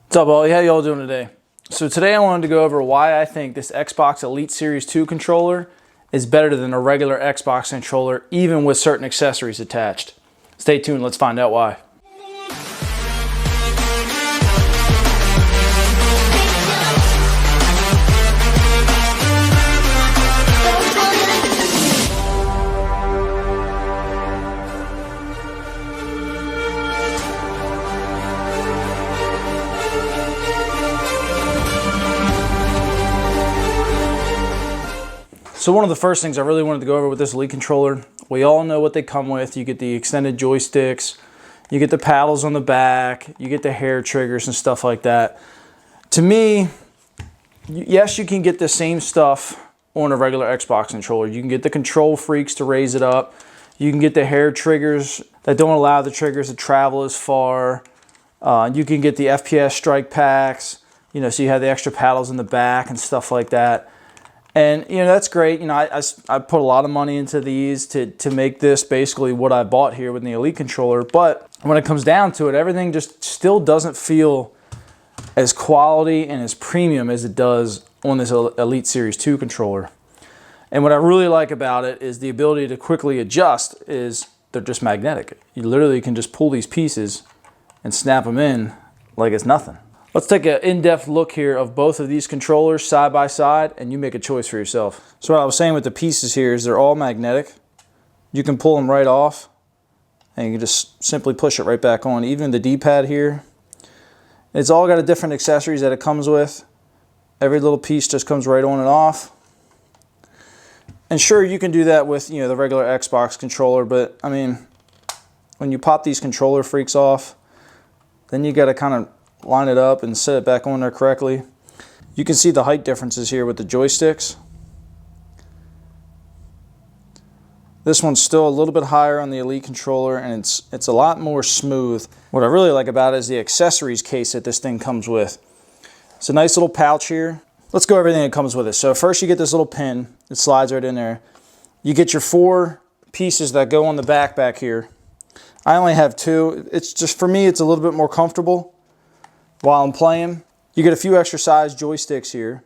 What's up, all? How y'all doing today? So today I wanted to go over why I think this Xbox Elite Series 2 controller is better than a regular Xbox controller, even with certain accessories attached. Stay tuned, let's find out why. So one of the first things I really wanted to go over with this Elite controller, we all know what they come with. You get the extended joysticks, you get the paddles on the back, you get the hair triggers and stuff like that. To me, yes, you can get the same stuff on a regular Xbox controller. You can get the control freaks to raise it up. You can get the hair triggers that don't allow the triggers to travel as far. You can get the FPS strike packs, so you have the extra paddles in the back and stuff like that. And, that's great. I put a lot of money into these to make this basically what I bought here with the Elite controller. But when it comes down to it, everything just still doesn't feel as quality and as premium as it does on this Elite Series 2 controller. And what I really like about it is the ability to quickly adjust is they're just magnetic. You literally can just pull these pieces and snap them in like it's nothing. Let's take an in-depth look here of both of these controllers side by side, and you make a choice for yourself. So what I was saying with the pieces here is they're all magnetic. You can pull them right off, and you can just simply push it right back on. Even the D-pad here, it's all got a different accessories that it comes with. Every little piece just comes right on and off. And sure, you can do that with the regular Xbox controller, but I mean, when you pop these controller freaks off, then you got to kind of line it up and set it back on there correctly. You can see the height differences here with the joysticks. This one's still a little bit higher on the Elite controller, and it's a lot more smooth. What I really like about it is the accessories case that this thing comes with. It's a nice little pouch here. Let's go over everything that comes with it. So first you get this little pin. It slides right in there. You get your 4 pieces that go on the back here. I only have 2. It's just, for me, it's a little bit more comfortable while I'm playing. You get a few extra size joysticks here.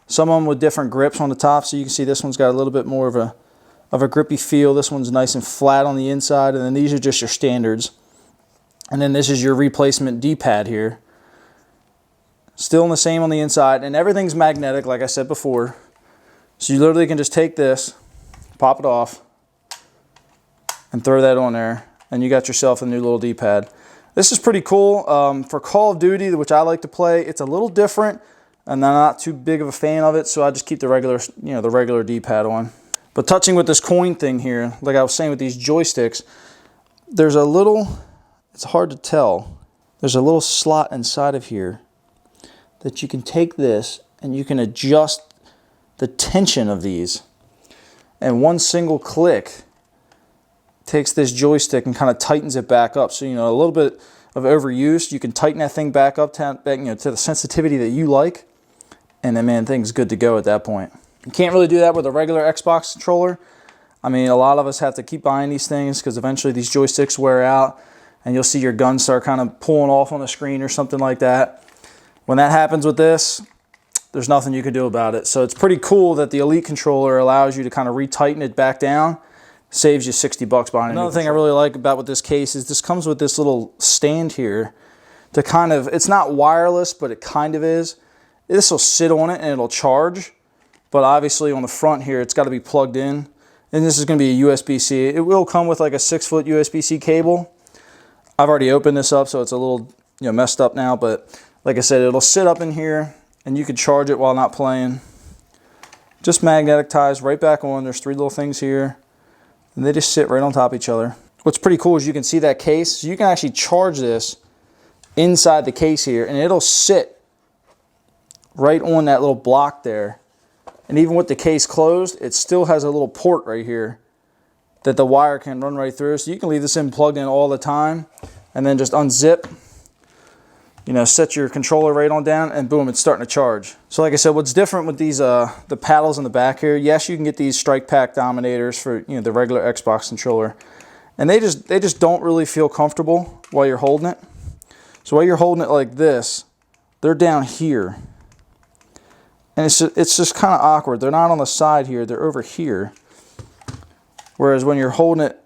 Some of them with different grips on the top, so you can see this one's got a little bit more of a grippy feel. This one's nice and flat on the inside, and then these are just your standards. And then this is your replacement D-pad here. Still in the same on the inside, and everything's magnetic like I said before. So you literally can just take this, pop it off, and throw that on there, and you got yourself a new little D-pad. This is pretty cool. For Call of Duty, which I like to play, it's a little different, and I'm not too big of a fan of it, so I just keep the regular D-pad on. But touching with this coin thing here, like I was saying with these joysticks, there's a little, it's hard to tell, there's a little slot inside of here that you can take this and you can adjust the tension of these. And one single click takes this joystick and kind of tightens it back up. So, a little bit of overuse, you can tighten that thing back up to the sensitivity that you like. And then, man, thing's good to go at that point. You can't really do that with a regular Xbox controller. I mean, a lot of us have to keep buying these things because eventually these joysticks wear out and you'll see your gun start kind of pulling off on the screen or something like that. When that happens with this, there's nothing you can do about it. So it's pretty cool that the Elite controller allows you to kind of retighten it back down. Saves you $60 buying it. Another thing I really like about with this case is this comes with this little stand here to kind of, it's not wireless, but it kind of is. This will sit on it and it'll charge, but obviously on the front here, it's got to be plugged in. And this is going to be a USB-C. It will come with like a 6-foot USB-C cable. I've already opened this up, so it's a little messed up now, but like I said, it'll sit up in here and you can charge it while not playing. Just magnetic ties right back on. There's 3 little things here. And they just sit right on top of each other. What's pretty cool is you can see that case. So you can actually charge this inside the case here, and it'll sit right on that little block there. And even with the case closed, it still has a little port right here that the wire can run right through. So you can leave this in plugged in all the time, and then just unzip, set your controller right on down, and boom, it's starting to charge. So like I said, what's different with these, the paddles in the back here, yes, you can get these strike pack dominators for, the regular Xbox controller. And they just don't really feel comfortable while you're holding it. So while you're holding it like this, they're down here. And it's just kind of awkward. They're not on the side here, they're over here. Whereas when you're holding it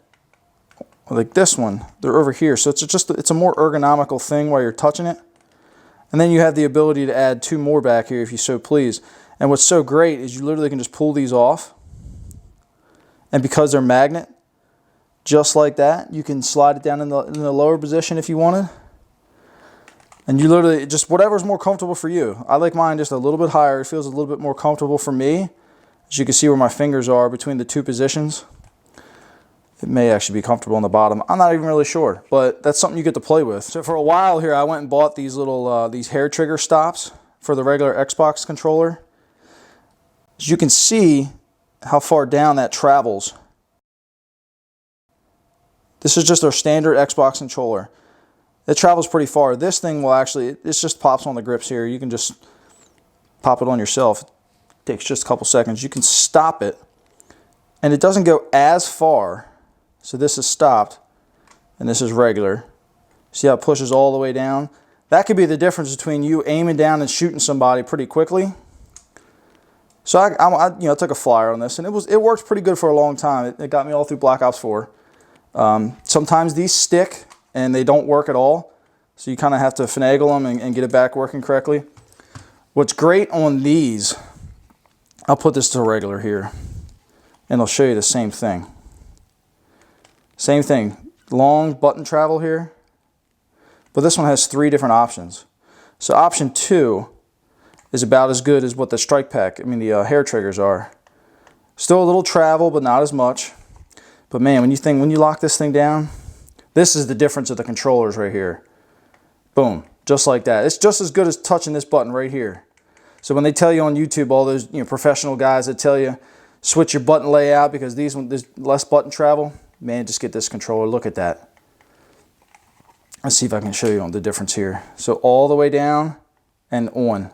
like this one, they're over here. So it's a more ergonomical thing while you're touching it. And then you have the ability to add 2 more back here if you so please. And what's so great is you literally can just pull these off. And because they're magnet, just like that, you can slide it down in the lower position if you wanted. And you literally, just whatever's more comfortable for you. I like mine just a little bit higher. It feels a little bit more comfortable for me. As you can see where my fingers are between the 2 positions. It may actually be comfortable on the bottom. I'm not even really sure, but that's something you get to play with. So for a while here, I went and bought these little these hair trigger stops for the regular Xbox controller. As you can see how far down that travels. This is just our standard Xbox controller. It travels pretty far. This thing will actually, it just pops on the grips here. You can just pop it on yourself. It takes just a couple seconds. You can stop it, and it doesn't go as far. So this is stopped, and this is regular. See how it pushes all the way down? That could be the difference between you aiming down and shooting somebody pretty quickly. So I took a flyer on this, and it worked pretty good for a long time. It got me all through Black Ops 4. Sometimes these stick and they don't work at all, so you kind of have to finagle them and get it back working correctly. What's great on these, I'll put this to regular here, and I'll show you the same thing. Same thing, long button travel here, but this one has 3 different options. So option 2 is about as good as what the strike pack, the hair triggers are. Still a little travel, but not as much. But man, when you lock this thing down, this is the difference of the controllers right here. Boom, just like that. It's just as good as touching this button right here. So when they tell you on YouTube, all those professional guys that tell you switch your button layout because there's less button travel, man, just get this controller. Look at that. Let's see if I can show you the difference here. So all the way down and on.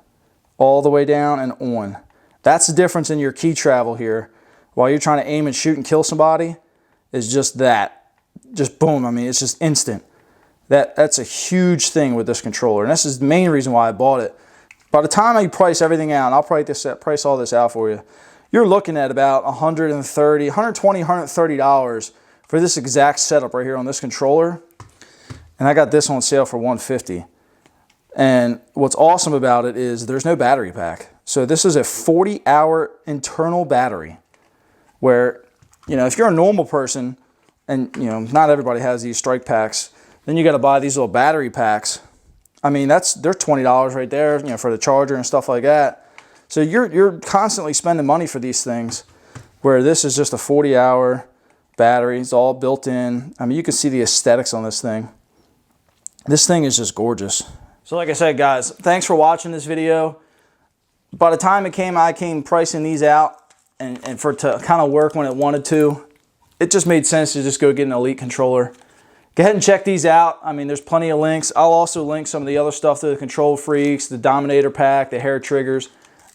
All the way down and on. That's the difference in your key travel here. While you're trying to aim and shoot and kill somebody, is just that. Just boom, it's just instant. That's a huge thing with this controller. And this is the main reason why I bought it. By the time I price everything out, and I'll price all this out for you, you're looking at about $120, $130 for this exact setup right here on this controller. And I got this on sale for $150. And what's awesome about it is there's no battery pack. So this is a 40-hour internal battery where, if you're a normal person and, not everybody has these strike packs, then you got to buy these little battery packs. They're $20 right there, for the charger and stuff like that. So you're constantly spending money for these things, where this is just a 40-hour battery. It's all built in. You can see the aesthetics on this thing. This thing is just gorgeous. So like I said, guys, thanks for watching this video. By the time I came pricing these out and for it to kind of work when it wanted to, it just made sense to just go get an Elite controller. Go ahead and check these out. There's plenty of links. I'll also link some of the other stuff to the Control Freaks, the Dominator pack, the hair triggers.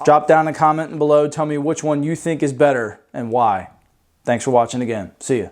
Drop down a comment below. Tell me which one you think is better and why. Thanks for watching again. See ya.